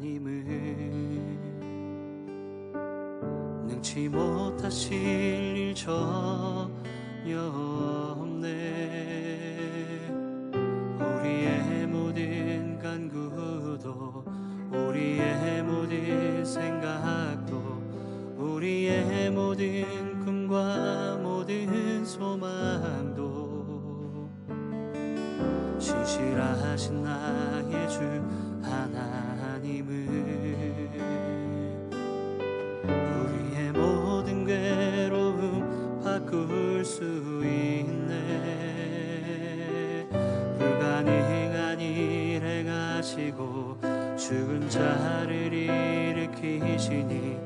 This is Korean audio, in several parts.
하나님을 능치 못하실 일 전혀 없네. 우리의 모든 간구도 우리의 모든 생각도 우리의 모든 꿈과 모든 소망도 신실하신 나의 주 하나님을 우리의 모든 괴로움 바꿀 수 있네. 불가능한 일 행하시고 죽은 자를 일으키시니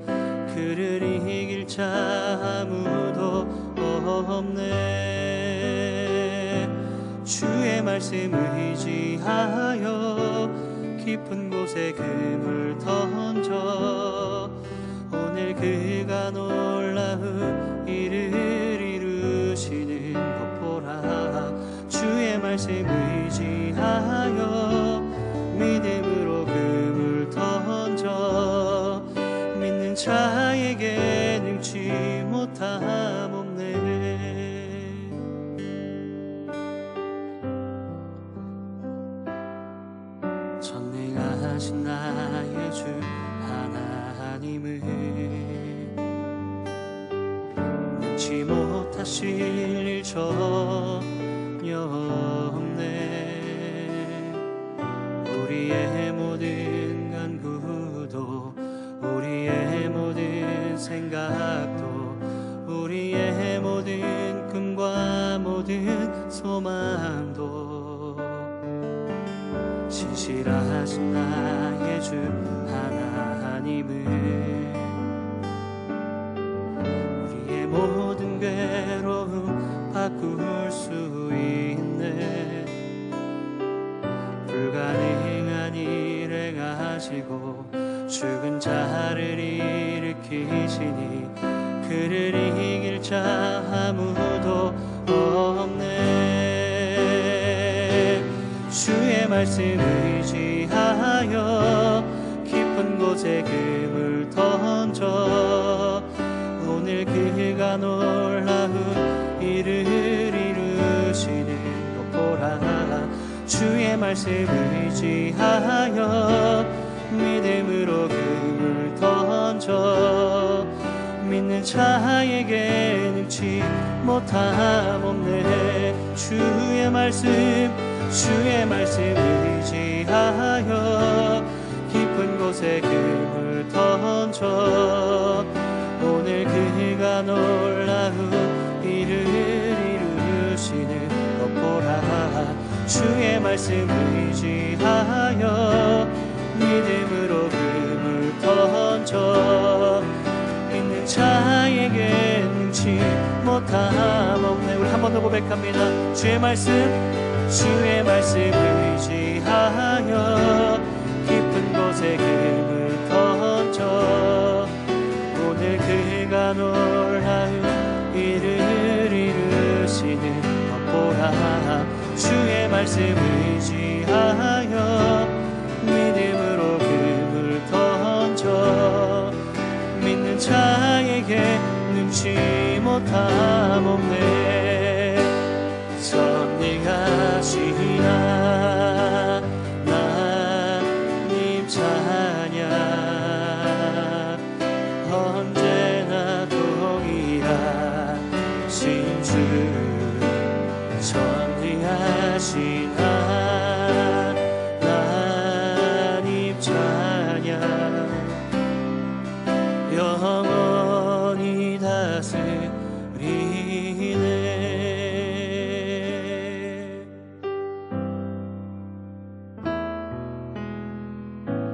그를 이길 자 아무도 없네. 주의 말씀 의지하여 깊은 곳에 금을 던져 오늘 그가 놀라운 일을 이루시는 것 보라. 주의 말씀 의지하여 믿음으로 금을 던져 믿는 자에게 능치 못함 없네. 전능하신 나의 주 하나님을 능치 못하실 일 전혀 없네. 우리의 모든 간구도 우리의 모든 생각도 우리의 모든 꿈과 모든 소망도 신실하신 나의 주 하나님을 우리의 모든 괴로움 바꿀 수 있네. 불가능한 일 행하시고 죽은 자를 일으키시니 그를 이길 자 아무도 없네. 주의 말씀 의지하여 깊은 곳에 금을 던져 오늘 그가 놀라운 일을 이루시는 것 보라. 주의 말씀 의지하여 믿음으로 금을 던져 믿는 자에게 능치 못함 없네. 주의 말씀 의지하여 깊은 곳에 금을 던져 오늘 그가 놀라운 일을 이루시는 것 보라. 주의 말씀 의지하여 믿음으로 금을 던져 믿는 자에게 능치 못함 없네. 우리 한 번 더 고백합니다. 주의 말씀 의지하여 깊은 곳에 금을 던져 오늘 그가 놀라운 일을 이루시는 것 보라. 주의 말씀 의지하여 믿음으로 금을 던져 믿는 자에게 능치 못함 없네. 선행하신 하나님 찬양 언제나 동일하신 주 선행하신 하나님 찬양 영원히 다스리네.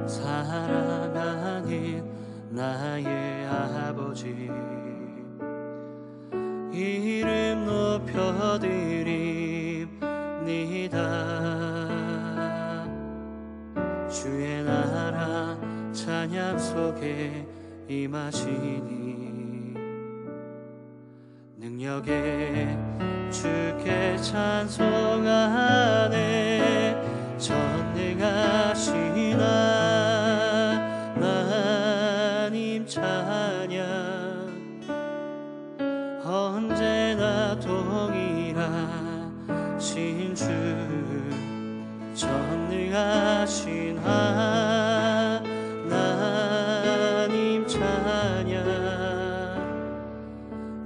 사랑하는 나의 아버지 이름 높여드립니다. 주의 나라 찬양 속에 임하시니 능력에 주께 찬송하네. 전능하신 언제나 동일하신 주 전능하신 하나님 찬양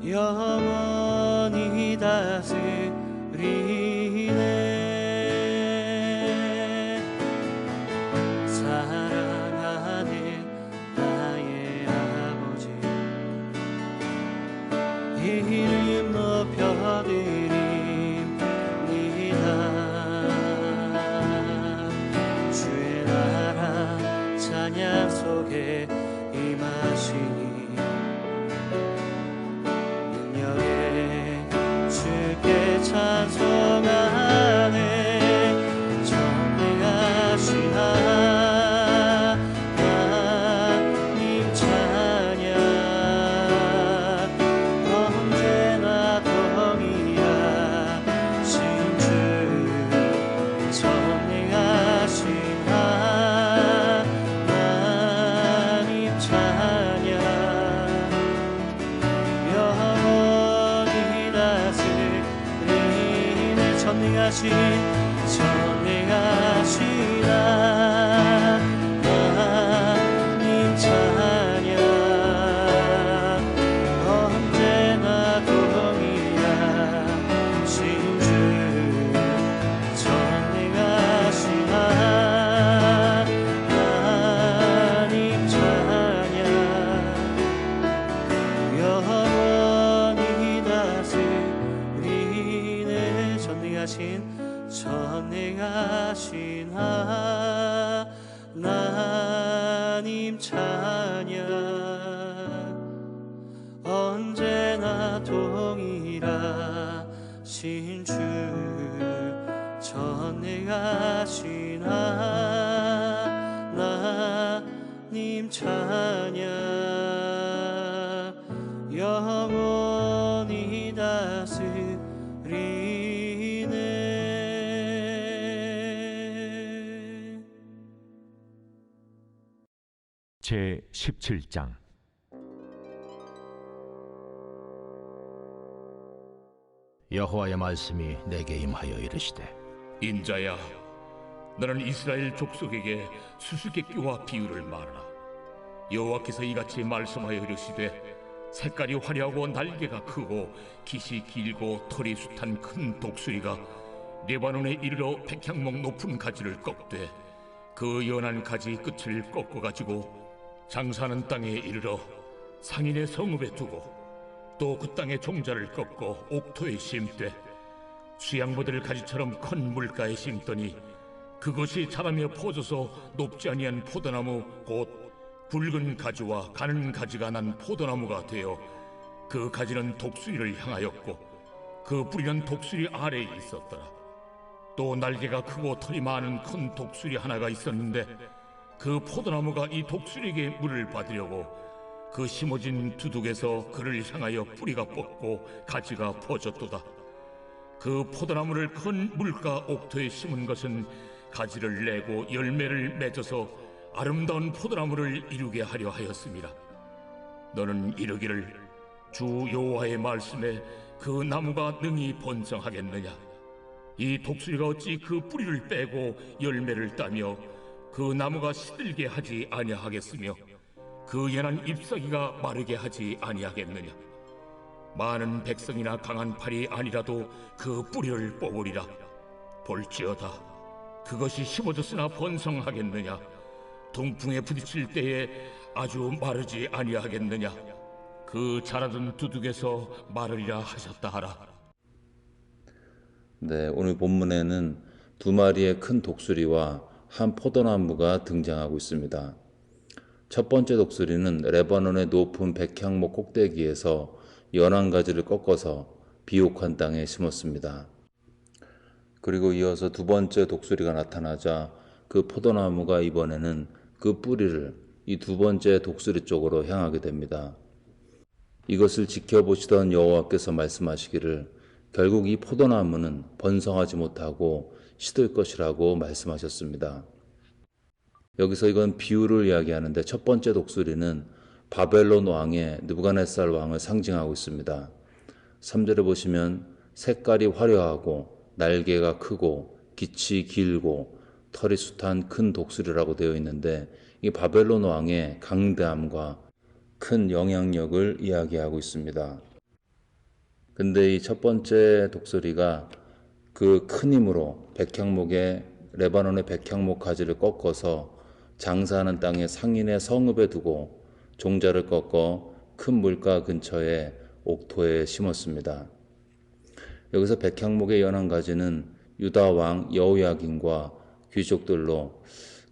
영원히 다스리네 사랑하는 나의 아버지 이름 높여드립니다 주의 나라 찬양 속에 임하시니 능력에 주께 찬송하네 전능하신 하나님 찬양 언제나 동일하신 주 전능하신 하나님 찬양 영원히 다스리네 전능하신 하나님 찬양 언제나 동일하신 주 전능하신 하나님 찬양 영원히 다스리네 전능하신 하나님 찬양 언제나 동일하신 주 전능하신 하나님 찬양 영원히 다스리네 제 17장 여호와의 말씀이 내게 임하여 이르시되 인자야, 너는 이스라엘 족속에게 수수께끼와 비유를 말하라. 여호와께서 이같이 말씀하여 이르시되 색깔이 화려하고 날개가 크고 깃이 길고 털이 숱한 큰 독수리가 레바논에 이르러 백향목 높은 가지를 꺾되 그 연한 가지 끝을 꺾어가지고 장사하는 땅에 이르러 상인의 성읍에 두고 또 그 땅의 종자를 꺾고 옥토에 심되 수양모들 가지처럼 큰 물가에 심더니 그것이 자라며 퍼져서 높지 아니한 포도나무 곧 굵은 가지와 가는 가지가 난 포도나무가 되어 그 가지는 독수리를 향하였고 그 뿌리는 독수리 아래에 있었더라. 또 날개가 크고 털이 많은 큰 독수리 하나가 있었는데 그 포도나무가 이 독수리에게 물을 받으려고 그 심어진 두둑에서 그를 향하여 뿌리가 뻗고 가지가 퍼졌도다. 그 포도나무를 큰 물가 옥토에 심은 것은 가지를 내고 열매를 맺어서 아름다운 포도나무를 이루게 하려 하였습니다. 너는 이르기를 주 여호와의 말씀에 그 나무가 능히 번성하겠느냐? 이 독수리가 어찌 그 뿌리를 빼고 열매를 따며 그 나무가 시들게 하지 아니하겠으며 그 연한 잎사귀가 마르게 하지 아니하겠느냐? 많은 백성이나 강한 팔이 아니라도 그 뿌리를 뽑으리라. 볼지어다 그것이 심어졌으나 번성하겠느냐? 동풍에 부딪힐 때에 아주 마르지 아니하겠느냐? 그 자라던 두둑에서 마르리라 하셨다 하라. 네, 오늘 본문에는 두 마리의 큰 독수리와 한 포도나무가 등장하고 있습니다. 첫 번째 독수리는 레바논의 높은 백향목 꼭대기에서 연한 가지를 꺾어서 비옥한 땅에 심었습니다. 그리고 이어서 두 번째 독수리가 나타나자 그 포도나무가 이번에는 그 뿌리를 이 두 번째 독수리 쪽으로 향하게 됩니다. 이것을 지켜보시던 여호와께서 말씀하시기를 결국 이 포도나무는 번성하지 못하고 시들 것이라고 말씀하셨습니다. 여기서 이건 비유를 이야기하는데 첫 번째 독수리는 바벨론 왕의 느부갓네살 왕을 상징하고 있습니다. 3절에 보시면 색깔이 화려하고 날개가 크고 깃이 길고 털이 숱한 큰 독수리라고 되어 있는데 이 바벨론 왕의 강대함과 큰 영향력을 이야기하고 있습니다. 근데 이 첫 번째 독수리가 그 큰 힘으로 레바논의 백향목 가지를 꺾어서 장사하는 땅의 상인의 성읍에 두고 종자를 꺾어 큰 물가 근처에 옥토에 심었습니다. 여기서 백향목의 연한 가지는 유다 왕 여호야긴과 귀족들로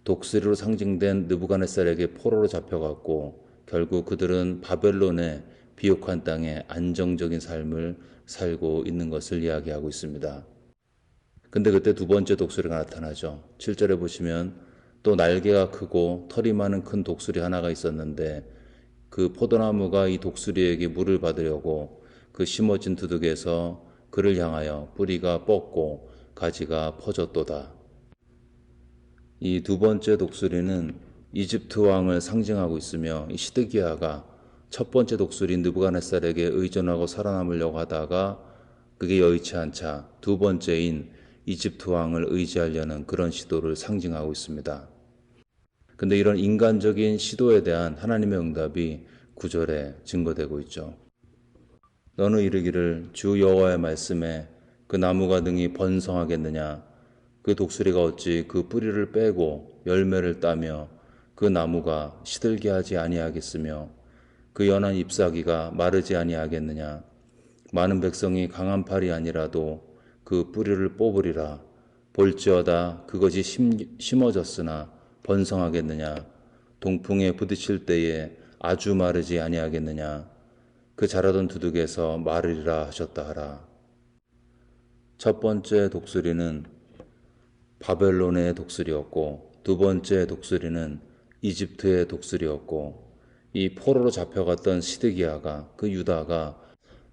독수리로 상징된 느부갓네살에게 포로로 잡혀갔고 결국 그들은 바벨론의 비옥한 땅에 안정적인 삶을 살고 있는 것을 이야기하고 있습니다. 근데 그때 두 번째 독수리가 나타나죠. 7절에 보시면 또 날개가 크고 털이 많은 큰 독수리 하나가 있었는데 그 포도나무가 이 독수리에게 물을 받으려고 그 심어진 두둑에서 그를 향하여 뿌리가 뻗고 가지가 퍼졌도다. 이 두 번째 독수리는 이집트 왕을 상징하고 있으며 이 시드기야가 첫 번째 독수리 느부갓네살에게 의존하고 살아남으려고 하다가 그게 여의치 않자 두 번째인 이집트 왕을 의지하려는 그런 시도를 상징하고 있습니다. 근데 이런 인간적인 시도에 대한 하나님의 응답이 9절에 증거되고 있죠. 너는 이르기를 주 여호와의 말씀에 그 나무가 능히 번성하겠느냐? 그 독수리가 어찌 그 뿌리를 빼고 열매를 따며 그 나무가 시들게 하지 아니하겠으며 그 연한 잎사귀가 마르지 아니하겠느냐? 많은 백성이 강한 팔이 아니라도 그 뿌리를 뽑으리라. 볼지어다 그것이 심어졌으나 번성하겠느냐? 동풍에 부딪힐 때에 아주 마르지 아니하겠느냐? 그 자라던 두둑에서 마르리라 하셨다 하라. 첫 번째 독수리는 바벨론의 독수리였고 두 번째 독수리는 이집트의 독수리였고 이 포로로 잡혀갔던 시드기야가 그 유다가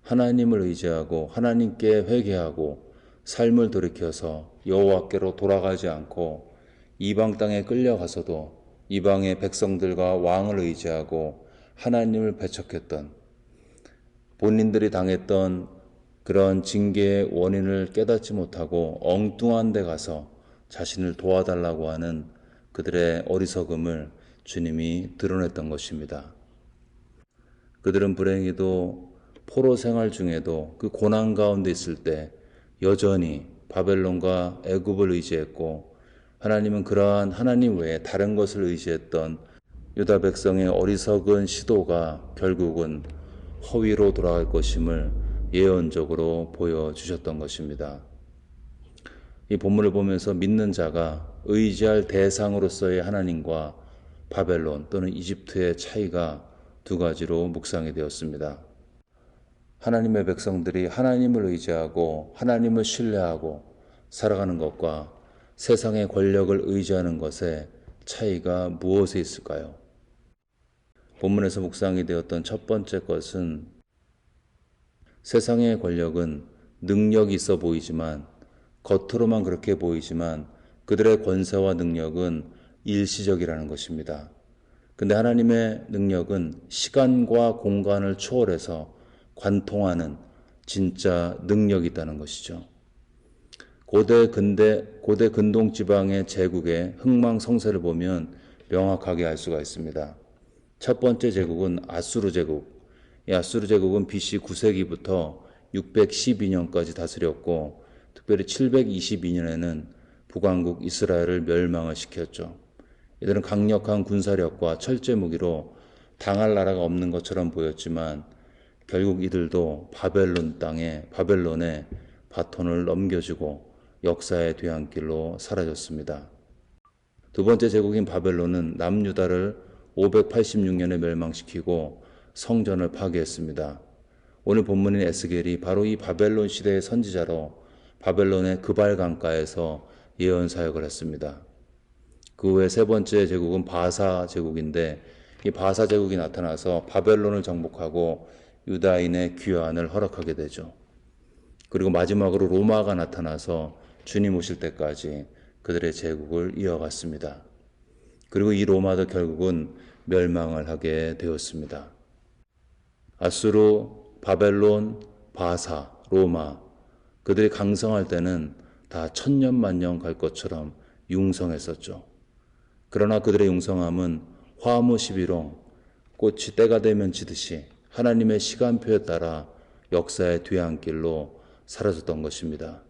하나님을 의지하고 하나님께 회개하고 삶을 돌이켜서 여호와께로 돌아가지 않고 이방 땅에 끌려가서도 이방의 백성들과 왕을 의지하고 하나님을 배척했던 본인들이 당했던 그런 징계의 원인을 깨닫지 못하고 엉뚱한 데 가서 자신을 도와달라고 하는 그들의 어리석음을 주님이 드러냈던 것입니다. 그들은 불행히도 포로 생활 중에도 그 고난 가운데 있을 때 여전히 바벨론과 애굽을 의지했고 하나님은 그러한 하나님 외에 다른 것을 의지했던 유다 백성의 어리석은 시도가 결국은 허위로 돌아갈 것임을 예언적으로 보여주셨던 것입니다. 이 본문을 보면서 믿는 자가 의지할 대상으로서의 하나님과 바벨론 또는 이집트의 차이가 두 가지로 묵상이 되었습니다. 하나님의 백성들이 하나님을 의지하고 하나님을 신뢰하고 살아가는 것과 세상의 권력을 의지하는 것의 차이가 무엇에 있을까요? 본문에서 묵상이 되었던 첫 번째 것은 세상의 권력은 능력이 있어 보이지만 겉으로만 그렇게 보이지만 그들의 권세와 능력은 일시적이라는 것입니다. 근데 하나님의 능력은 시간과 공간을 초월해서 관통하는 진짜 능력이 있다는 것이죠. 고대 근동 지방의 제국의 흥망성쇠를 보면 명확하게 알 수가 있습니다. 첫 번째 제국은 아수르 제국. 이 아수르 제국은 BC 9세기부터 612년까지 다스렸고 특별히 722년에는 북왕국 이스라엘을 멸망을 시켰죠. 이들은 강력한 군사력과 철제 무기로 당할 나라가 없는 것처럼 보였지만 결국 이들도 바벨론에 바톤을 넘겨주고 역사의 뒤안길로 사라졌습니다. 두 번째 제국인 바벨론은 남유다를 586년에 멸망시키고 성전을 파괴했습니다. 오늘 본문인 에스겔이 바로 이 바벨론 시대의 선지자로 바벨론의 그발 강가에서 예언 사역을 했습니다. 그 후에 세 번째 제국은 바사 제국인데 이 바사 제국이 나타나서 바벨론을 정복하고 유다인의 귀환을 허락하게 되죠. 그리고 마지막으로 로마가 나타나서 주님 오실 때까지 그들의 제국을 이어갔습니다. 그리고 이 로마도 결국은 멸망을 하게 되었습니다. 아수르, 바벨론, 바사, 로마, 그들이 강성할 때는 다 천년만년 갈 것처럼 융성했었죠. 그러나 그들의 융성함은 화무 11홍, 꽃이 때가 되면 지듯이 하나님의 시간표에 따라 역사의 뒤안길로 사라졌던 것입니다.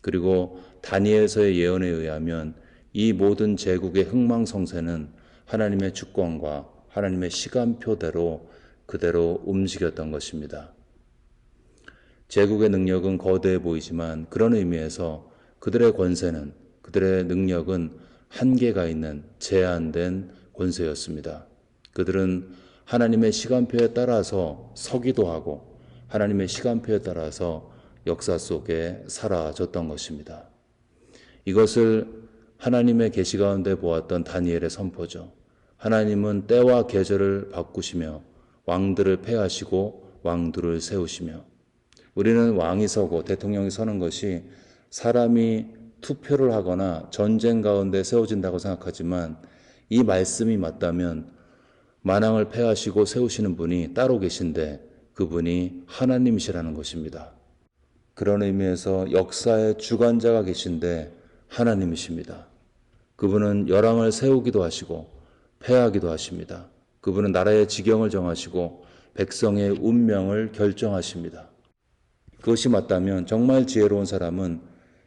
그리고 다니엘서의 예언에 의하면 이 모든 제국의 흥망성쇠는 하나님의 주권과 하나님의 시간표대로 그대로 움직였던 것입니다. 제국의 능력은 거대해 보이지만 그런 의미에서 그들의 권세는, 그들의 능력은 한계가 있는 제한된 권세였습니다. 그들은 하나님의 시간표에 따라서 서기도 하고 하나님의 시간표에 따라서 역사 속에 사라졌던 것입니다. 이것을 하나님의 계시 가운데 보았던 다니엘의 선포죠. 하나님은 때와 계절을 바꾸시며 왕들을 폐하시고 왕들을 세우시며, 우리는 왕이 서고 대통령이 서는 것이 사람이 투표를 하거나 전쟁 가운데 세워진다고 생각하지만, 이 말씀이 맞다면 만왕을 폐하시고 세우시는 분이 따로 계신데 그분이 하나님이시라는 것입니다. 그런 의미에서 역사의 주관자가 계신데 하나님이십니다. 그분은 열왕을 세우기도 하시고 폐하기도 하십니다. 그분은 나라의 지경을 정하시고 백성의 운명을 결정하십니다. 그것이 맞다면 정말 지혜로운 사람은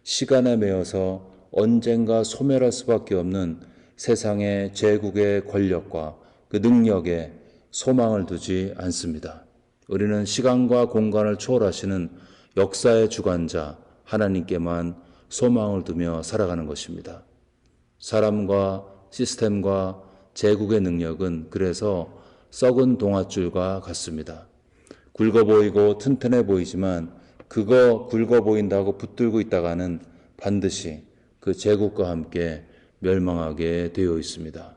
시간에 매여서 언젠가 소멸할 수밖에 없는 세상의 제국의 권력과 그 능력에 소망을 두지 않습니다. 우리는 시간과 공간을 초월하시는 역사의 주관자 하나님께만 소망을 두며 살아가는 것입니다. 사람과 시스템과 제국의 능력은 그래서 썩은 동아줄과 같습니다. 굵어 보이고 튼튼해 보이지만 그거 굵어 보인다고 붙들고 있다가는 반드시 그 제국과 함께 멸망하게 되어 있습니다.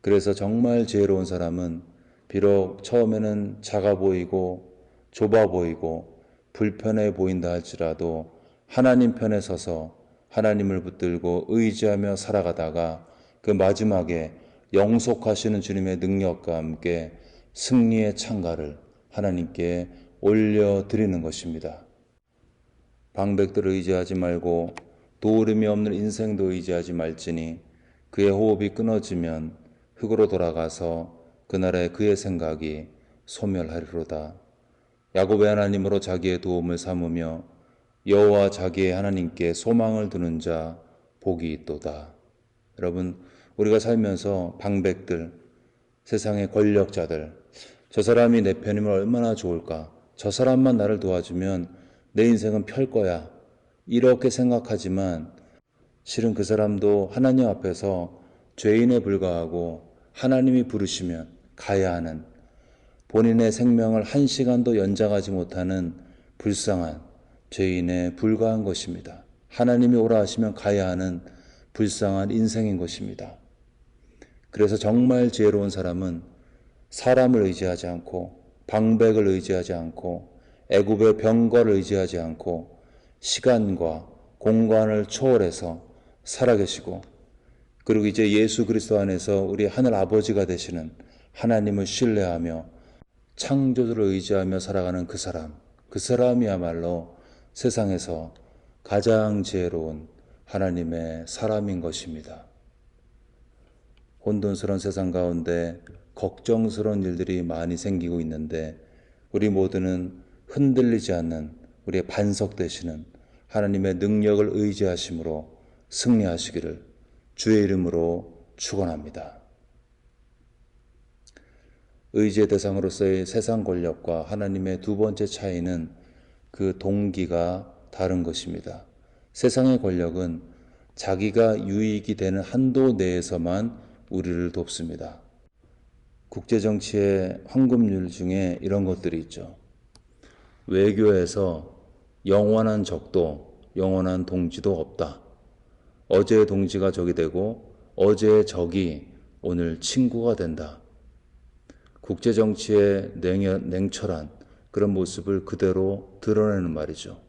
그래서 정말 지혜로운 사람은 비록 처음에는 작아 보이고 좁아 보이고 불편해 보인다 할지라도 하나님 편에 서서 하나님을 붙들고 의지하며 살아가다가 그 마지막에 영속하시는 주님의 능력과 함께 승리의 창가를 하나님께 올려드리는 것입니다. 방백들을 의지하지 말고 도울음이 없는 인생도 의지하지 말지니 그의 호흡이 끊어지면 흙으로 돌아가서 그날에 그의 생각이 소멸하리로다. 야곱의 하나님으로 자기의 도움을 삼으며 여호와 자기의 하나님께 소망을 두는 자 복이 있도다. 여러분, 우리가 살면서 방백들, 세상의 권력자들, 저 사람이 내 편이면 얼마나 좋을까? 저 사람만 나를 도와주면 내 인생은 펼 거야. 이렇게 생각하지만 실은 그 사람도 하나님 앞에서 죄인에 불과하고 하나님이 부르시면 가야 하는, 본인의 생명을 한 시간도 연장하지 못하는 불쌍한 죄인에 불과한 것입니다. 하나님이 오라 하시면 가야 하는 불쌍한 인생인 것입니다. 그래서 정말 지혜로운 사람은 사람을 의지하지 않고 방백을 의지하지 않고 애굽의 병거를 의지하지 않고 시간과 공간을 초월해서 살아계시고, 그리고 이제 예수 그리스도 안에서 우리 하늘 아버지가 되시는 하나님을 신뢰하며 창조주를 의지하며 살아가는 그 사람이야말로 세상에서 가장 지혜로운 하나님의 사람인 것입니다. 혼돈스러운 세상 가운데 걱정스러운 일들이 많이 생기고 있는데 우리 모두는 흔들리지 않는 우리의 반석 되시는 하나님의 능력을 의지하심으로 승리하시기를 주의 이름으로 축원합니다. 의지의 대상으로서의 세상 권력과 하나님의 두 번째 차이는 그 동기가 다른 것입니다. 세상의 권력은 자기가 유익이 되는 한도 내에서만 우리를 돕습니다. 국제정치의 황금률 중에 이런 것들이 있죠. 외교에서 영원한 적도 영원한 동지도 없다. 어제의 동지가 적이 되고 어제의 적이 오늘 친구가 된다. 국제정치의 냉철한 그런 모습을 그대로 드러내는 말이죠.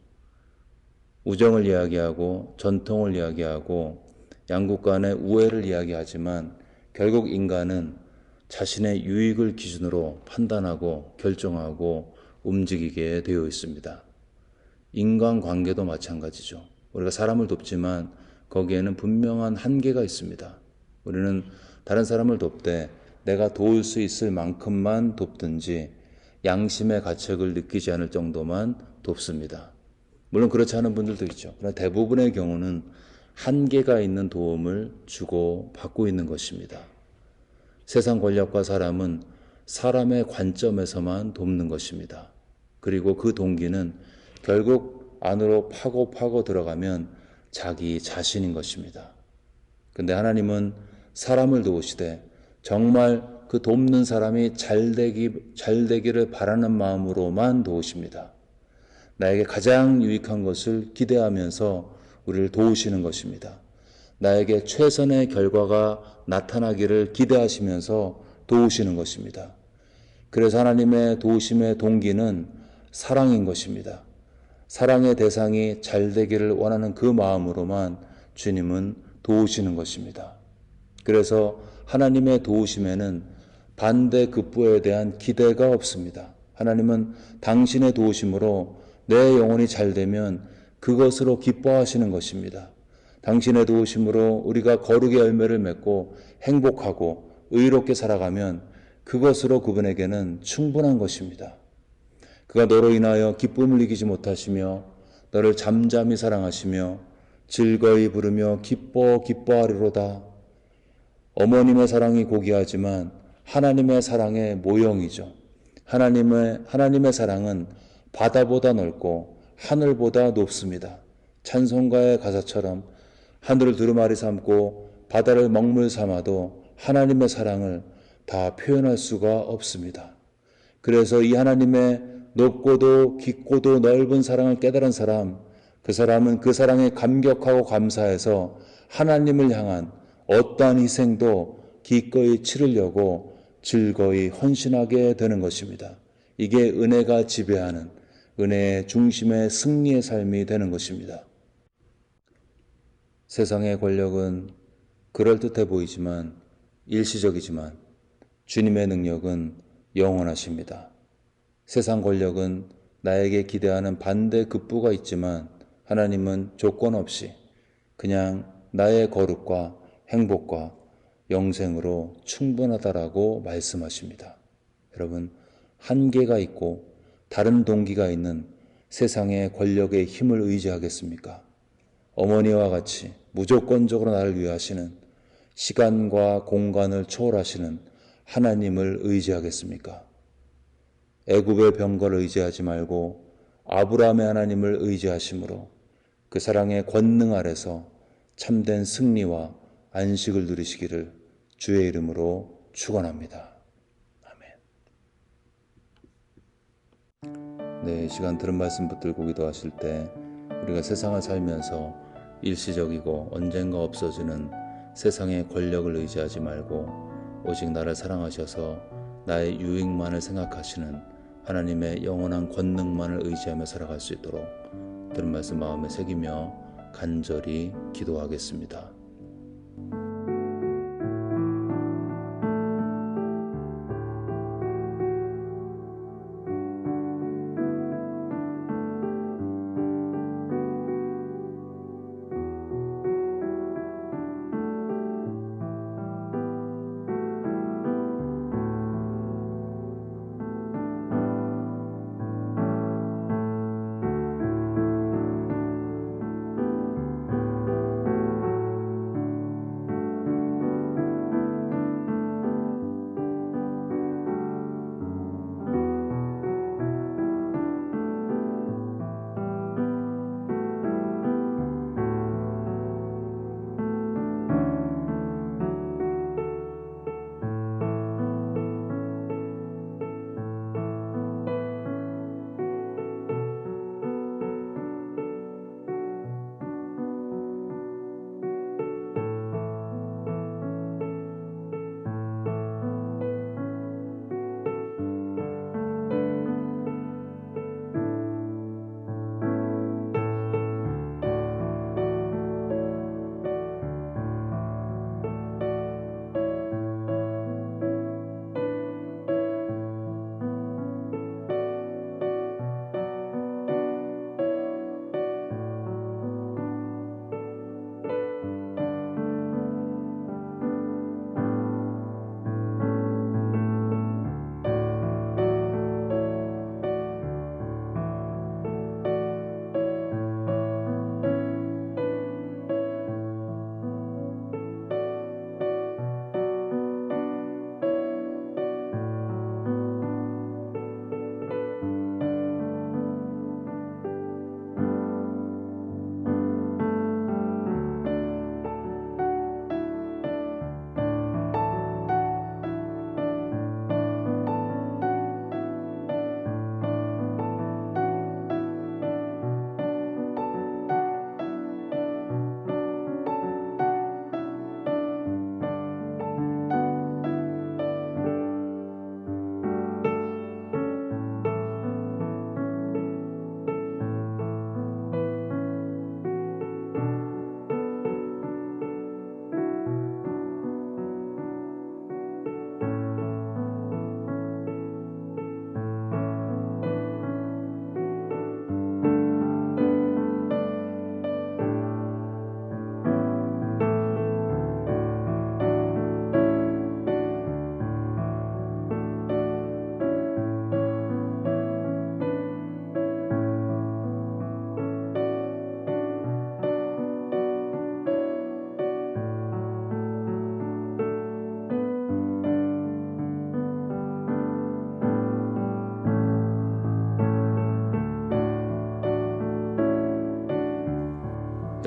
우정을 이야기하고 전통을 이야기하고 양국 간의 우애를 이야기하지만 결국 인간은 자신의 유익을 기준으로 판단하고 결정하고 움직이게 되어 있습니다. 인간관계도 마찬가지죠. 우리가 사람을 돕지만 거기에는 분명한 한계가 있습니다. 우리는 다른 사람을 돕되 내가 도울 수 있을 만큼만 돕든지 양심의 가책을 느끼지 않을 정도만 돕습니다. 물론 그렇지 않은 분들도 있죠. 그러나 대부분의 경우는 한계가 있는 도움을 주고 받고 있는 것입니다. 세상 권력과 사람은 사람의 관점에서만 돕는 것입니다. 그리고 그 동기는 결국 안으로 파고 들어가면 자기 자신인 것입니다. 근데 하나님은 사람을 도우시되 정말 그 돕는 사람이 잘 되기를 바라는 마음으로만 도우십니다. 나에게 가장 유익한 것을 기대하면서 우리를 도우시는 것입니다. 나에게 최선의 결과가 나타나기를 기대하시면서 도우시는 것입니다. 그래서 하나님의 도우심의 동기는 사랑인 것입니다. 사랑의 대상이 잘 되기를 원하는 그 마음으로만 주님은 도우시는 것입니다. 그래서 하나님의 도우심에는 반대급부에 대한 기대가 없습니다. 하나님은 당신의 도우심으로 내 영혼이 잘 되면 그것으로 기뻐하시는 것입니다. 당신의 도우심으로 우리가 거룩의 열매를 맺고 행복하고 의롭게 살아가면 그것으로 그분에게는 충분한 것입니다. 그가 너로 인하여 기쁨을 이기지 못하시며 너를 잠잠히 사랑하시며 즐거이 부르며 기뻐하리로다. 어머님의 사랑이 고귀하지만 하나님의 사랑의 모형이죠. 하나님의 사랑은 바다보다 넓고 하늘보다 높습니다. 찬송가의 가사처럼 하늘을 두루마리 삼고 바다를 먹물 삼아도 하나님의 사랑을 다 표현할 수가 없습니다. 그래서 이 하나님의 높고도 깊고도 넓은 사랑을 깨달은 사람, 그 사람은 그 사랑에 감격하고 감사해서 하나님을 향한 어떠한 희생도 기꺼이 치르려고 즐거이 헌신하게 되는 것입니다. 이게 은혜가 지배하는 은혜의 중심의 승리의 삶이 되는 것입니다. 세상의 권력은 그럴듯해 보이지만 일시적이지만 주님의 능력은 영원하십니다. 세상 권력은 나에게 기대하는 반대급부가 있지만 하나님은 조건 없이 그냥 나의 거룩과 행복과 영생으로 충분하다라고 말씀하십니다. 여러분, 한계가 있고 다른 동기가 있는 세상의 권력의 힘을 의지하겠습니까? 어머니와 같이 무조건적으로 나를 위하시는 시간과 공간을 초월하시는 하나님을 의지하겠습니까? 애굽의 병거를 의지하지 말고 아브라함의 하나님을 의지하심으로 그 사랑의 권능 아래서 참된 승리와 안식을 누리시기를 주의 이름으로 축원합니다. 아멘. 네, 이 시간 들은 말씀 붙들고 기도하실 때 우리가 세상을 살면서 일시적이고 언젠가 없어지는 세상의 권력을 의지하지 말고 오직 나를 사랑하셔서 나의 유익만을 생각하시는 하나님의 영원한 권능만을 의지하며 살아갈 수 있도록 들은 말씀 마음에 새기며 간절히 기도하겠습니다.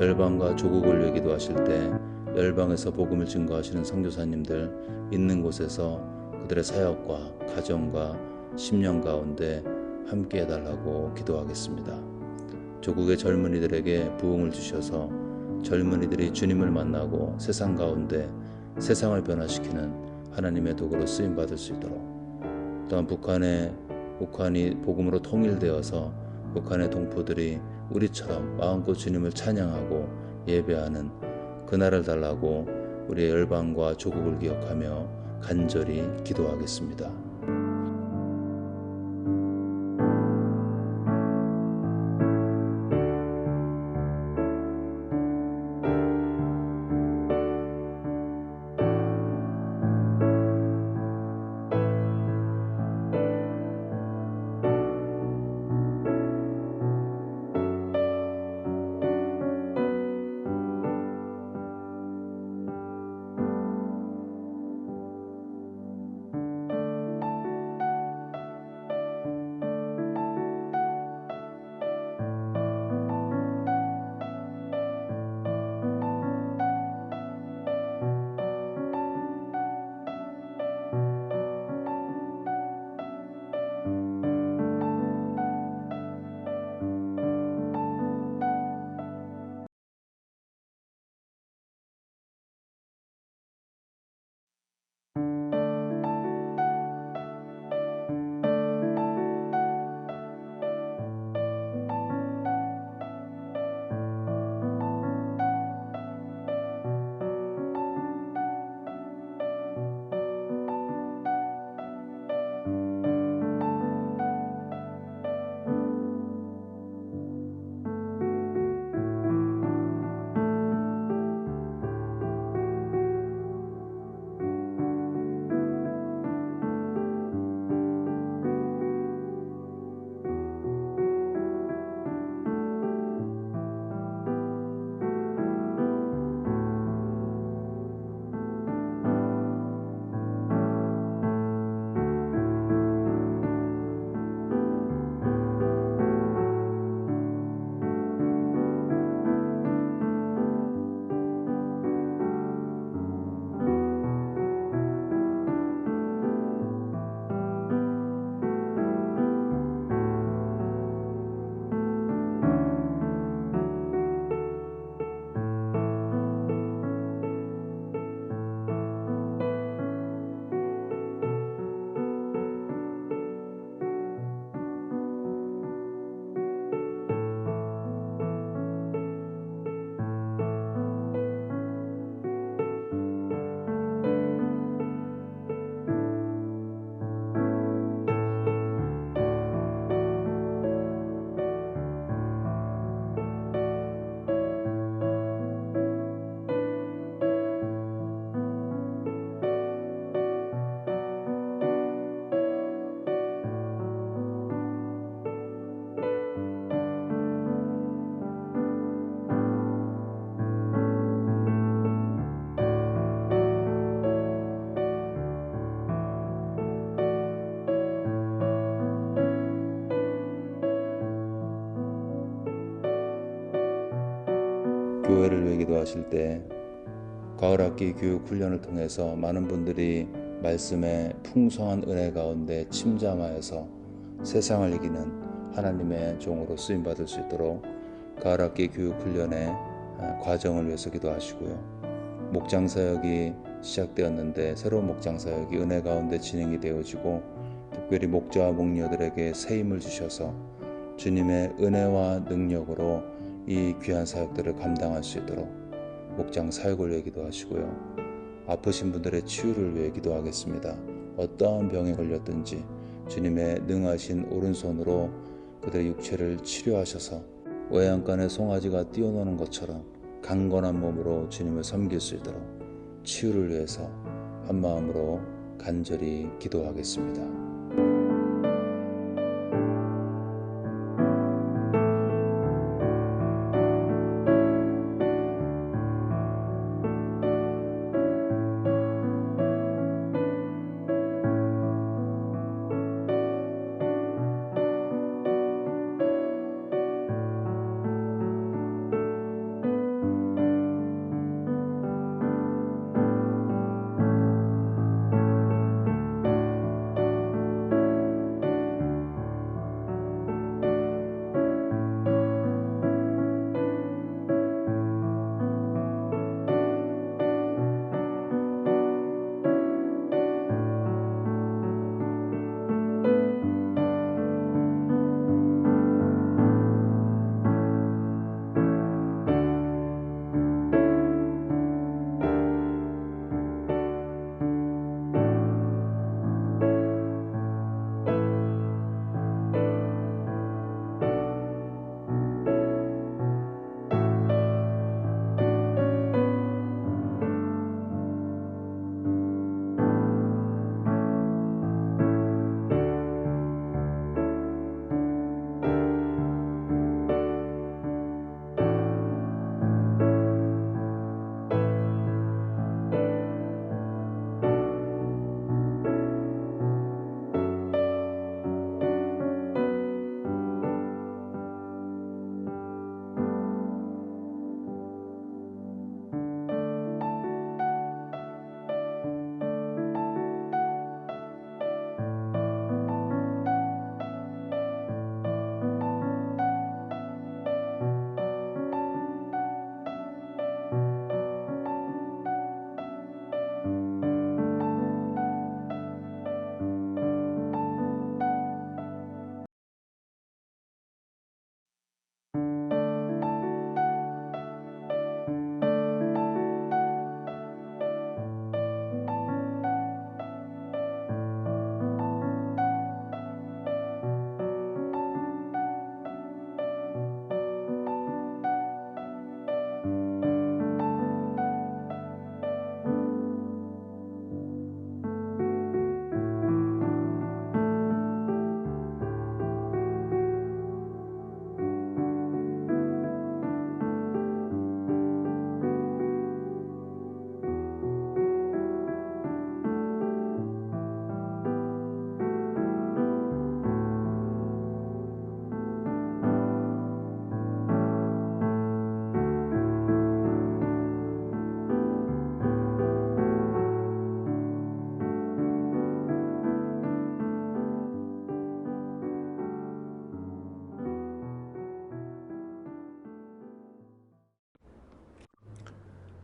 열방과 조국을 위해 기도하실 때 열방에서 복음을 증거하시는 선교사님들 있는 곳에서 그들의 사역과 가정과 심령 가운데 함께 해달라고 기도하겠습니다. 조국의 젊은이들에게 부흥을 주셔서 젊은이들이 주님을 만나고 세상 가운데 세상을 변화시키는 하나님의 도구로 쓰임받을 수 있도록, 또한 북한이 복음으로 통일되어서 북한의 동포들이 우리처럼 마음껏 주님을 찬양하고 예배하는 그날을 달라고 우리의 열방과 조국을 기억하며 간절히 기도하겠습니다. 교회를 위해 기도하실 때 가을학기 교육 훈련을 통해서 많은 분들이 말씀의 풍성한 은혜 가운데 침잠하여서 세상을 이기는 하나님의 종으로 쓰임받을 수 있도록 가을학기 교육 훈련의 과정을 위해서 기도하시고요. 목장사역이 시작되었는데 새로운 목장사역이 은혜 가운데 진행이 되어지고 특별히 목자와 목녀들에게 새 힘을 주셔서 주님의 은혜와 능력으로 이 귀한 사역들을 감당할 수 있도록 목장 사역을 위해 기도하시고요. 아프신 분들의 치유를 위해 기도하겠습니다. 어떠한 병에 걸렸든지 주님의 능하신 오른손으로 그들의 육체를 치료하셔서 외양간에 송아지가 뛰어노는 것처럼 강건한 몸으로 주님을 섬길 수 있도록 치유를 위해서 한마음으로 간절히 기도하겠습니다.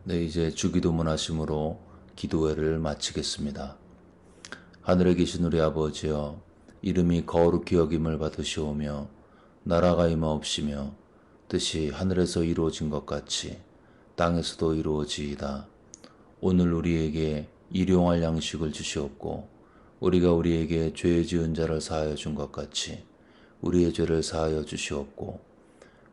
네, 이제 주기도문 하심으로 기도회를 마치겠습니다. 하늘에 계신 우리 아버지여, 이름이 거룩히 여김을 받으시오며 나라가 임하옵시며 뜻이 하늘에서 이루어진 것 같이 땅에서도 이루어지이다. 오늘 우리에게 일용할 양식을 주시옵고 우리가 우리에게 죄 지은 자를 사하여 준 것 같이 우리의 죄를 사하여 주시옵고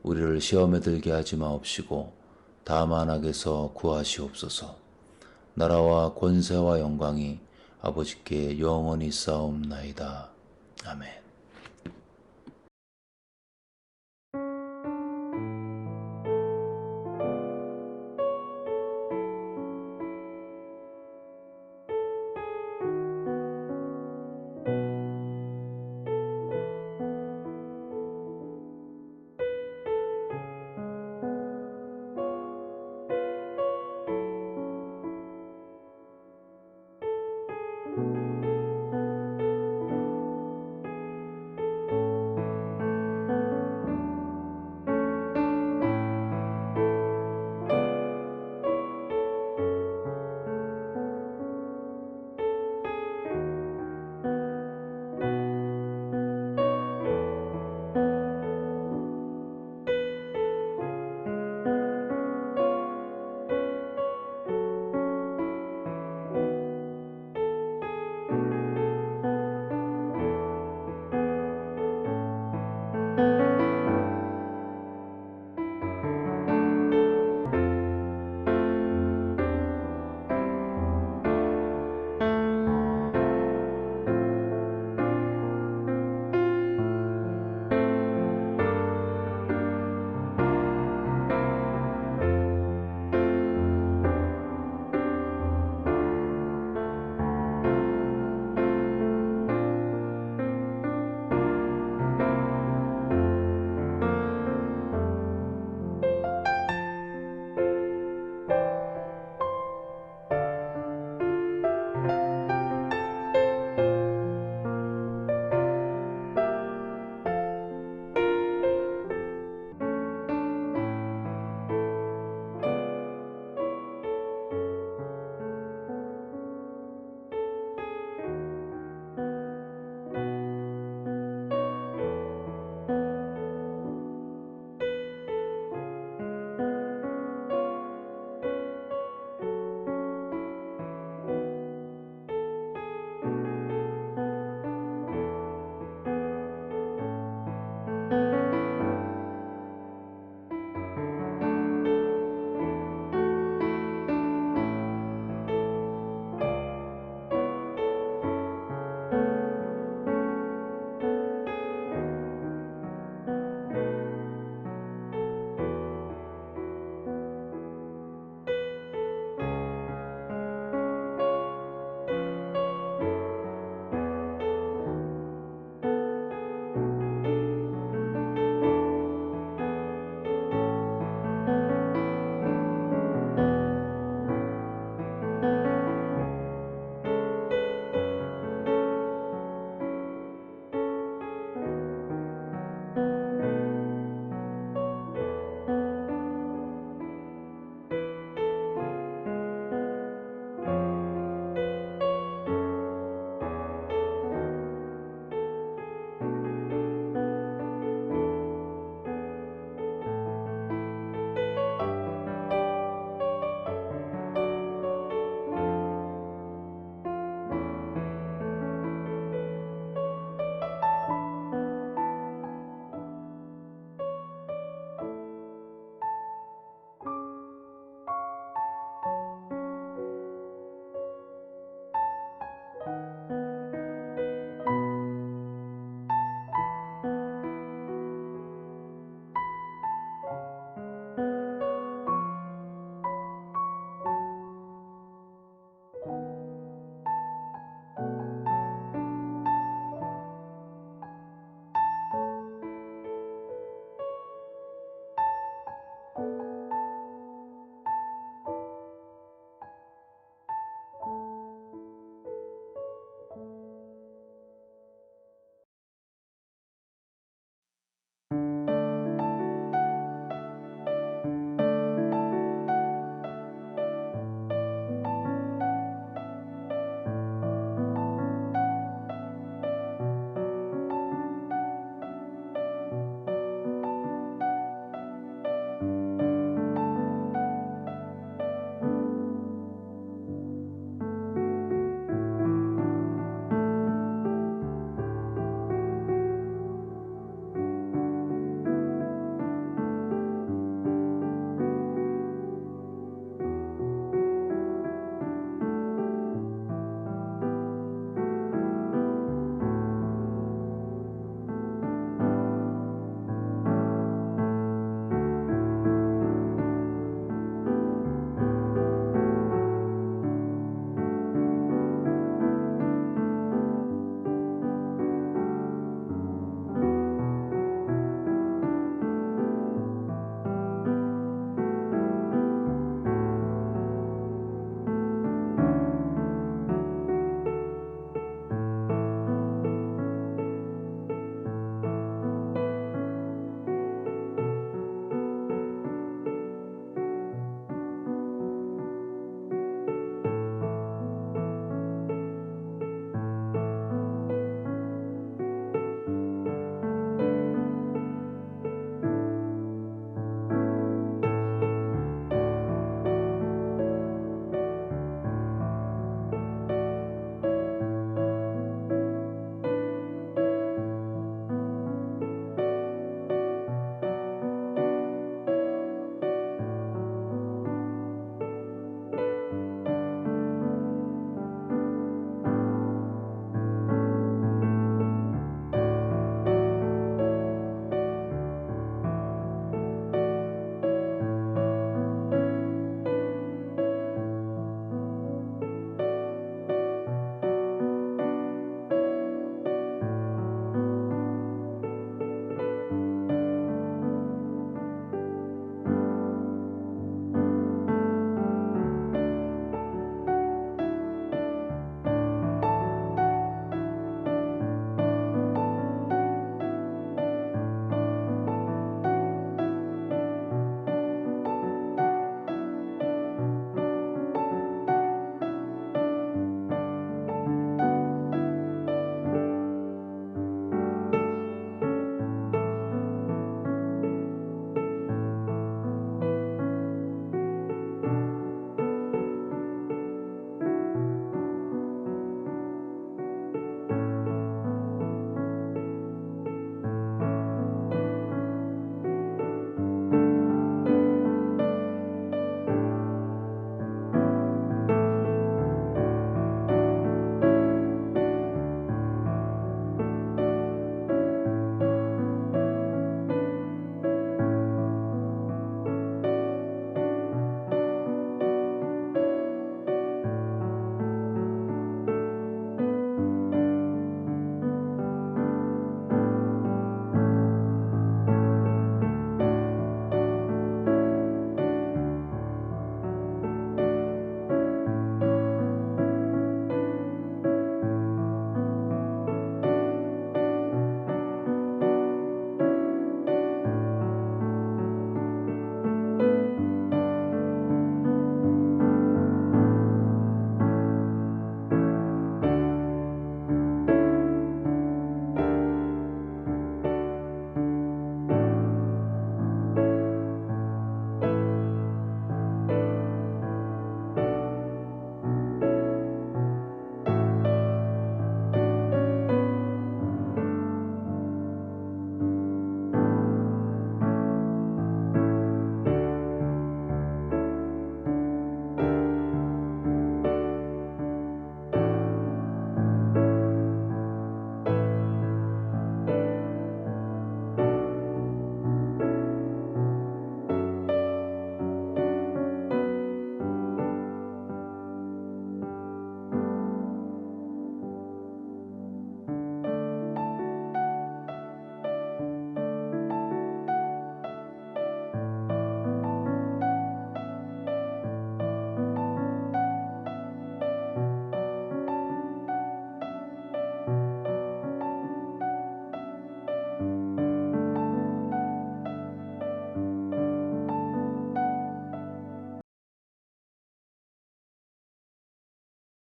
우리를 시험에 들게 하지 마옵시고 다만 악에서 구하시옵소서. 나라와 권세와 영광이 아버지께 영원히 쌓옵나이다. 아멘.